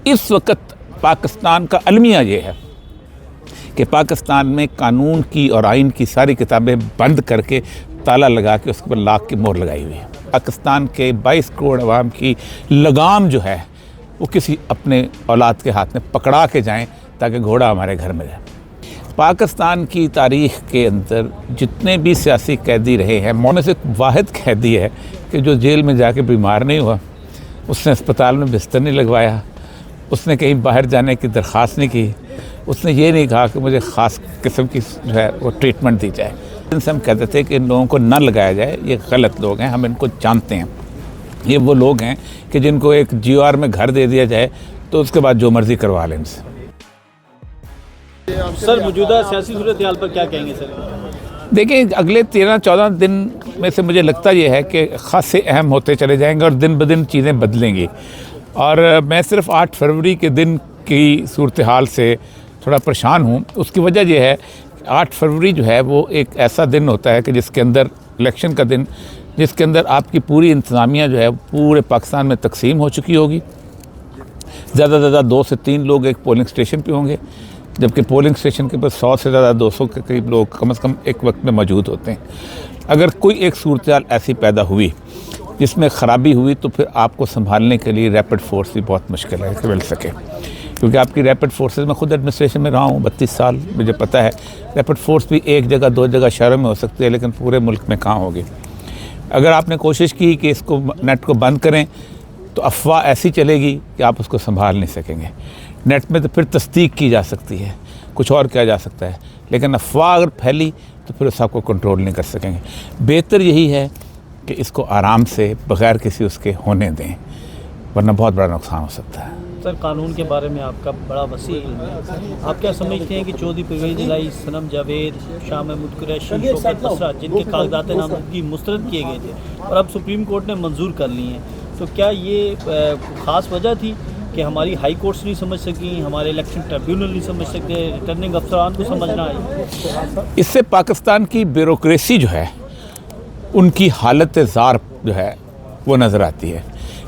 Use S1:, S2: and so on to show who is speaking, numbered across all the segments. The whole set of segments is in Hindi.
S1: इस वक्त पाकिस्तान का अलमिया ये है कि पाकिस्तान में कानून की और आइन की सारी किताबें बंद करके ताला लगा के उसके ऊपर लाख की मोहर लगाई हुई है। पाकिस्तान के 22 करोड़ अवाम की लगाम जो है वो किसी अपने औलाद के हाथ में पकड़ा के जाएं ताकि घोड़ा हमारे घर में जाए। पाकिस्तान की तारीख़ के अंदर जितने भी सियासी कैदी रहे हैं, उनमें से वाहिद कैदी है कि जो जेल में जाके बीमार नहीं हुआ, उसने अस्पताल में बिस्तर नहीं लगवाया, उसने कहीं बाहर जाने की दरख्वास्त नहीं की, उसने ये नहीं कहा कि मुझे ख़ास किस्म की जो है वो ट्रीटमेंट दी जाए। इनसे हम कहते थे कि इन लोगों को न लगाया जाए, ये गलत लोग हैं, हम इनको जानते हैं। ये वो लोग हैं कि जिनको एक GOR में घर दे दिया जाए तो उसके बाद जो मर्ज़ी करवा लें इनसे।
S2: सर, मौजूदा सियासी सूरत हाल पर क्या कहेंगे सर?
S1: देखिए, अगले 13-14 दिन में से मुझे लगता ये है कि ख़ासे अहम होते चले जाएंगे और दिन ब दिन चीज़ें बदलेंगी। और मैं सिर्फ 8 फरवरी के दिन की सूरत हाल से थोड़ा परेशान हूँ। उसकी वजह यह है 8 फरवरी जो है वो एक ऐसा दिन होता है कि जिसके अंदर इलेक्शन का दिन, जिसके अंदर आपकी पूरी इंतज़ामिया जो है पूरे पाकिस्तान में तकसीम हो चुकी होगी। ज़्यादा से ज़्यादा 2 से 3 लोग एक पोलिंग स्टेशन पे होंगे, जबकि पोलिंग स्टेशन के पास 100 से ज़्यादा 200 के करीब लोग कम से कम एक वक्त में मौजूद होते हैं। अगर कोई एक सूरत हाल ऐसी पैदा हुई जिसमें ख़राबी हुई तो फिर आपको संभालने के लिए रैपिड फोर्स भी बहुत मुश्किल है कि मिल सके, क्योंकि आपकी रैपिड फोर्सेस में खुद एडमिनिस्ट्रेशन में रहा हूँ 32 साल, मुझे पता है रैपिड फोर्स भी एक जगह 2 जगह शहरों में हो सकती है, लेकिन पूरे मुल्क में कहाँ होगी। अगर आपने कोशिश की कि इसको नेट को बंद करें तो अफवाह ऐसी चलेगी कि आप उसको संभाल नहीं सकेंगे। नेट में तो फिर तस्दीक की जा सकती है, कुछ और किया जा सकता है, लेकिन अफवाह अगर फैली तो फिर उस आपको कंट्रोल नहीं कर सकेंगे। बेहतर यही है कि इसको आराम से बग़ैर किसी उसके होने दें, वरना बहुत बड़ा नुकसान हो सकता है।
S2: सर, कानून के बारे में आपका बड़ा वसी इल्म है। आप क्या समझते हैं कि 14 फरवरी जुलाई सनम जावेद, शाह महमूद कुरैशी, शौकत असरा, जिनके कागजात नामजदगी मुस्तरद किए गए थे और अब सुप्रीम कोर्ट ने मंजूर कर ली हैं, तो क्या ये ख़ास वजह थी कि हमारी हाई कोर्ट्स नहीं समझ सकी, हमारे इलेक्शन ट्रिब्यूनल नहीं समझ सकते, रिटर्निंग अफसरान को समझना है?
S1: इससे पाकिस्तान की ब्यूरोक्रेसी जो है उनकी हालत ज़ार जो है वो नज़र आती है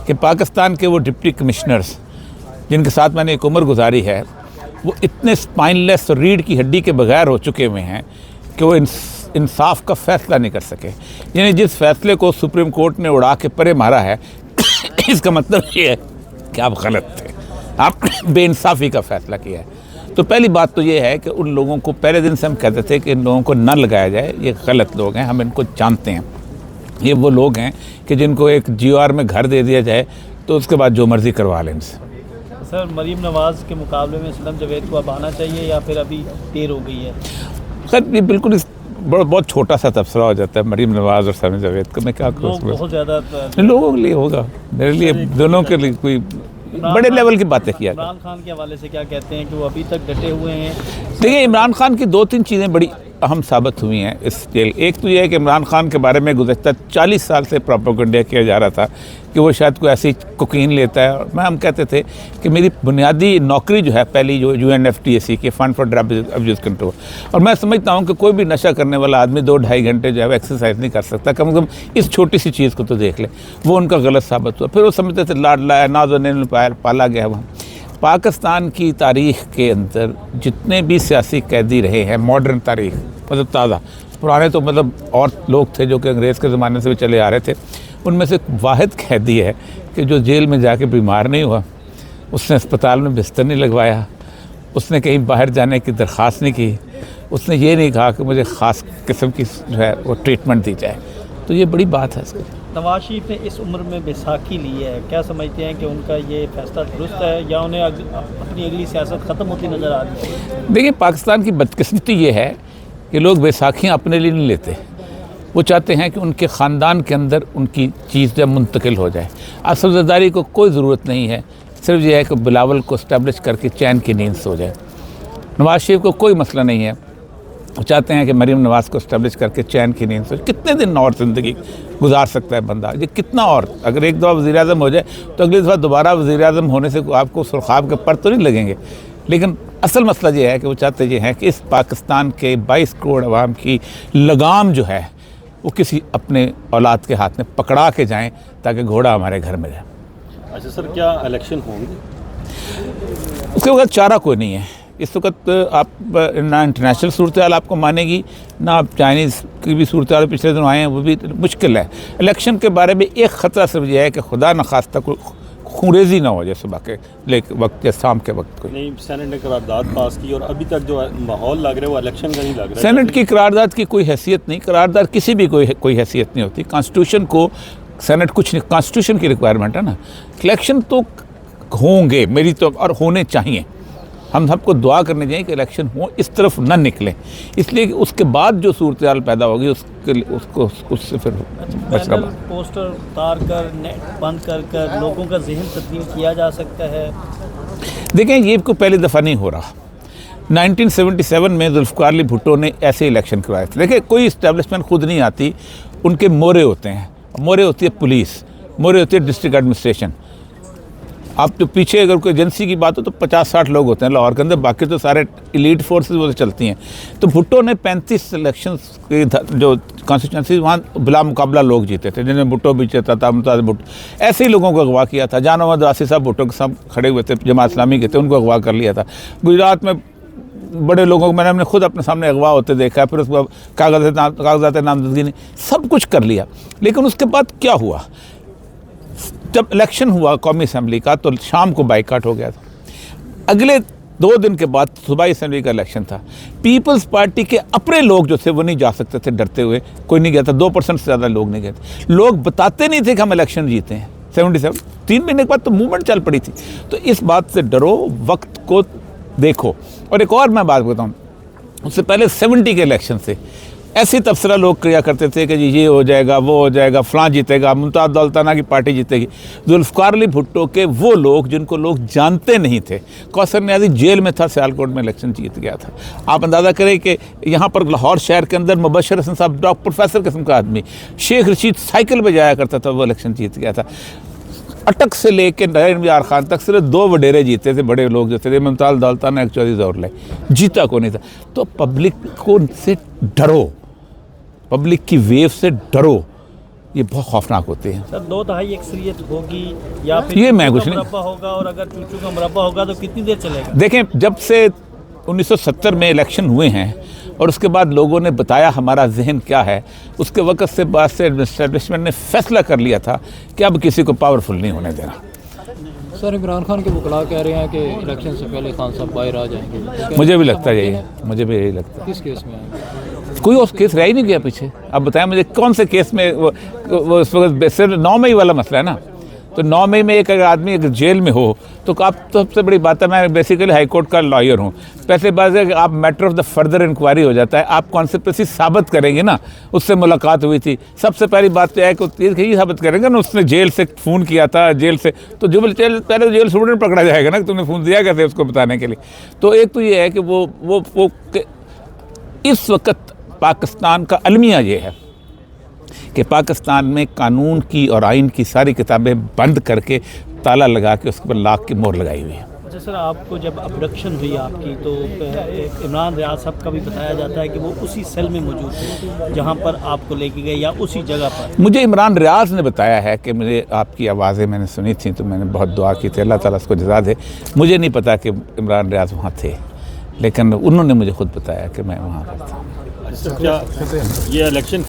S1: कि पाकिस्तान के वो डिप्टी कमिश्नर्स जिनके साथ मैंने एक उम्र गुजारी है, वो इतने स्पाइनलेस और रीढ़ की हड्डी के बगैर हो चुके हुए हैं कि वो इंसाफ का फ़ैसला नहीं कर सके। यानी जिस फैसले को सुप्रीम कोर्ट ने उड़ा के परे मारा है इसका मतलब ये है कि आप गलत थे, आप बेइंसाफ़ी का फ़ैसला किया है। तो पहली बात तो ये है कि उन लोगों को पहले दिन से हम कहते थे कि इन लोगों को न लगाया जाए, ये गलत लोग हैं, हम इनको जानते हैं। ये वो लोग हैं कि जिनको एक GOR में घर दे दिया जाए तो उसके बाद जो मर्ज़ी करवा लें इनसे।
S2: सर, मरीम नवाज़ के मुकाबले में सनम जावेद को अब आना चाहिए या फिर अभी देर हो गई है?
S1: खैर, ये बिल्कुल बहुत छोटा सा तबसरा हो जाता है मरीम नवाज़ और सनम जावेद का। मैं क्या करूँ,
S2: बहुत ज़्यादा
S1: लोगों के लिए होगा, मेरे लिए दोनों के लिए कोई बड़े लेवल की बातें किया।
S2: इमरान खान के हवाले से क्या कहते हैं कि वो अभी तक डटे हुए हैं?
S1: देखिए, इमरान खान की 2-3 चीज़ें बड़ी अहम साबित हुई हैं इस जेल। एक तो ये है कि इमरान खान के बारे में गुज़श्ता 40 साल से प्रोपेगेंडा किया जा रहा था कि वो शायद कोई ऐसी कोकीन लेता है। और हम कहते थे कि मेरी बुनियादी नौकरी जो है पहली जो UNFTAC की fund for drug abuse control, और मैं समझता हूँ कि कोई भी नशा करने वाला आदमी 2-2.5 घंटे जो है वो एक्सरसाइज नहीं कर सकता, कम से कम इस छोटी सी चीज़ को तो देख ले। वो उनका गलत साबित हुआ। फिर वो समझते थे लाडला है, नाज़ ने पाला गया। वहाँ पाकिस्तान की तारीख़ के अंदर जितने भी सियासी कैदी रहे हैं, मॉडर्न तारीख़ मतलब ताज़ा, पुराने तो मतलब और लोग थे जो कि अंग्रेज़ के ज़माने से भी चले आ रहे थे, उनमें से वाहिद कैदी है कि जो जेल में जाके बीमार नहीं हुआ, उसने अस्पताल में बिस्तर नहीं लगवाया, उसने कहीं बाहर जाने की दरख्वास्त नहीं की, उसने ये नहीं कहा कि मुझे ख़ास किस्म की जो है वो ट्रीटमेंट दी जाए। तो ये बड़ी बात है इसकी।
S2: नवाज शरीफ ने इस उम्र में बैसाखी ली है, क्या समझते हैं कि उनका ये फैसला दुरुस्त है या उन्हें अपनी अगली सियासत ख़त्म होती नज़र आ रही है? देखिए, पाकिस्तान की बदकिस्मती ये है कि लोग बैसाखियाँ अपने लिए नहीं लेते, वो चाहते हैं कि उनके ख़ानदान के अंदर उनकी चीज़ जब मुंतकिल हो जाए। असफजदारी को कोई ज़रूरत नहीं है, सिर्फ ये है कि बिलावल को इस्टेब्लिश करके चैन की नींद सो जाए। नवाज शरीफ को कोई मसला नहीं है, वो चाहते हैं कि मरीम नवाज़ को इस्टेब्लिश करके चैन की नींद सो। कितने दिन और ज़िंदगी गुजार सकता है बंदा, ये कितना और? अगर एक दफ़ा वज़ीर-ए-आज़म हो जाए तो अगली दफ़ा दोबारा वज़ीर-ए-आज़म होने से आपको सुरखाब के पर तो नहीं लगेंगे। लेकिन असल मसला ये है कि वो चाहते ये हैं कि इस पाकिस्तान के 22 करोड़ अवाम की लगाम जो है वो किसी अपने औलाद के हाथ में पकड़ा के जाएं ताकि घोड़ा हमारे घर में जाए।
S3: अच्छा सर, क्या इलेक्शन होंगे?
S1: उसके वक्त चारा कोई नहीं है इस वक्त। आप ना इंटरनेशनल सूरत हाल आपको मानेगी, ना आप चाइनीज़ की भी सूरत हाल पिछले दिनों आए हैं, वो भी मुश्किल है। इलेक्शन के बारे में एक ख़तरा सिर्फ यह है कि खुदा न खास्ता कोई खूंरेजी ना हो जाए सुबह के वक्त या शाम के वक्त कोई।
S3: नहीं, सेनेट ने करारदाद पास की और अभी तक जो माहौल लग रहा है वो इलेक्शन का नहीं लग रहा है।
S1: सेनेट की करारदाद की कोई हैसियत नहीं, करारदाद किसी भी कोई हैसियत नहीं होती। कॉन्स्टिट्यूशन को सेनेट कुछ नहीं, कॉन्स्टिट्यूशन की रिक्वायरमेंट है ना। इलेक्शन तो होंगे मेरी तो, और होने चाहिए। हम सबको दुआ करनी चाहिए कि इलेक्शन हो, इस तरफ न निकलें, इसलिए कि उसके बाद जो सूरत हाल पैदा होगी उससे फिर बचना।
S2: पोस्टर उतार कर, नेट बंद कर लोगों का जहन तब्दील किया जा सकता है।
S1: देखें, ये को पहली दफ़ा नहीं हो रहा। 1977 में जुल्फ़िकार अली भुट्टो ने ऐसे इलेक्शन करवाए थे। देखिए, कोई इस्टेब्लिशमेंट खुद नहीं आती, उनके मोरे होते हैं। मोरे होती है पुलिस, मोरे होती है डिस्ट्रिक्ट एडमिनिस्ट्रेशन। आप तो पीछे अगर कोई एजेंसी की बात हो तो 50-60 लोग होते हैं लाहौर के अंदर, बाकी तो सारे इलीट फोर्सेस वो चलती हैं। तो भुट्टो ने 35 इलेक्शन की जो कॉन्स्टिट्यूंसी वहाँ बिला मुकाबला लोग जीते थे, जिन्हें भुट्टो भी जीता था, मुमताज़ भुट्टो, ऐसे ही लोगों को अगवा किया था। जान मोहम्मद वासी साहब भुट्टो के साथ खड़े हुए थे, जमात इस्लामी के थे, उनको अगवा कर लिया था। गुजरात में बड़े लोगों को मैंने खुद अपने सामने अगवा होते देखा है, फिर उसके बाद कागजात नामजदगी नहीं, सब कुछ कर लिया। लेकिन उसके बाद क्या हुआ, जब इलेक्शन हुआ कौमी असम्बली का तो शाम को बाइकाट हो गया था। अगले 2 दिन के बाद सूबाई असम्बली का इलेक्शन था। पीपल्स पार्टी के अपने लोग जो थे वो नहीं जा सकते थे, डरते हुए कोई नहीं गया था। 2% से ज़्यादा लोग नहीं गए थे। लोग बताते नहीं थे कि हम इलेक्शन जीते हैं। 77 3 महीने के बाद तो मूवमेंट चल पड़ी थी। तो इस बात से डरो, वक्त को देखो। और एक और मैं बात बताऊँ, उससे पहले 70 के इलेक्शन से ऐसे तबसरा लोग किया करते थे कि जी ये हो जाएगा, वो हो जाएगा, फ़लाँ जीतेगा, मुमताज़ दौलताना की पार्टी जीतेगी। जुल्फ़िकार अली भुट्टो के वो लोग जिनको लोग जानते नहीं थे, कौसर नियाज़ी जेल में था, सियालकोट में इलेक्शन जीत गया था। आप अंदाज़ा करें कि यहाँ पर लाहौर शहर के अंदर मुबशर हसन साहब प्रोफेसर किस्म का आदमी, शेख रशीद साइकिल पर जाया करता था, वो इलेक्शन जीत गया था। अटक से लेके नईम यार खान तक सिर्फ 2 वडेरे जीते थे, बड़े लोग जो थे, मुमताज़ दौलताना, एक चौधरी ज़ौहर, जीता को नहीं था। तो पब्लिक को से डरो, पब्लिक की वेव से डरो, ये बहुत खौफनाक होते हैं।
S2: सर 2/3 अक्सरियत होगी या फिर
S1: ये मैं कुछ नहीं,
S2: मुरब्बा होगा, और अगर चूचू का मुरब्बा होगा तो कितनी देर चलेगा?
S1: देखें, जब से 1970 में इलेक्शन हुए हैं और उसके बाद लोगों ने बताया हमारा जहन क्या है, उसके वक़्त से बाद से एस्टेब्लिशमेंट ने फैसला कर लिया था कि अब किसी को पावरफुल नहीं होने देना।
S4: सर, इमरान खान के वकला कह रहे हैं कि इलेक्शन से पहले खान साहब बाहर आ जाएंगे।
S1: मुझे भी लगता है यही, मुझे भी यही लगता है।
S4: किस केस में आएंगे?
S1: कोई और केस रह ही नहीं गया पीछे। अब बताएं मुझे कौन से केस में वो इस वक्त सिर्फ 9 मई वाला मसला है ना। तो 9 मई में एक अगर आदमी अगर जेल में हो तो आप, तो सबसे बड़ी बात है, मैं बेसिकली हाई कोर्ट का लॉयर हूँ, पैसे बात है कि आप matter of the further enquiry हो जाता है। आप कॉन्स्पिरेसी साबित करेंगे ना, उससे मुलाकात हुई थी, सबसे पहली बात तो है कि यही साबित करेंगे ना उसने जेल से फ़ोन किया था, जेल से, तो जो पहले जेल स्टूडेंट पकड़ा जाएगा ना कि तुमने फ़ोन दिया कैसे उसको बताने के लिए। तो एक तो ये है कि वो इस वक्त पाकिस्तान का अलमिया ये है कि पाकिस्तान में कानून की और आइन की सारी किताबें बंद करके ताला लगा के उसके पर लाख की मोहर लगाई हुई है।
S2: अच्छा सर, आपको जब अब्डक्शन हुई आपकी तो इमरान रियाज साहब का भी बताया जाता है कि वो उसी सेल में मौजूद थे जहां पर आपको लेके गए, या उसी जगह पर?
S1: मुझे इमरान रियाज ने बताया है कि मुझे आपकी आवाज़ें मैंने सुनी थी तो मैंने बहुत दुआ की थी, अल्लाह ताला उसको जज़ा दे। मुझे नहीं पता कि इमरान रियाज वहाँ थे, लेकिन उन्होंने मुझे खुद बताया कि मैं वहाँ पर था।
S3: क्या ये इलेक्शन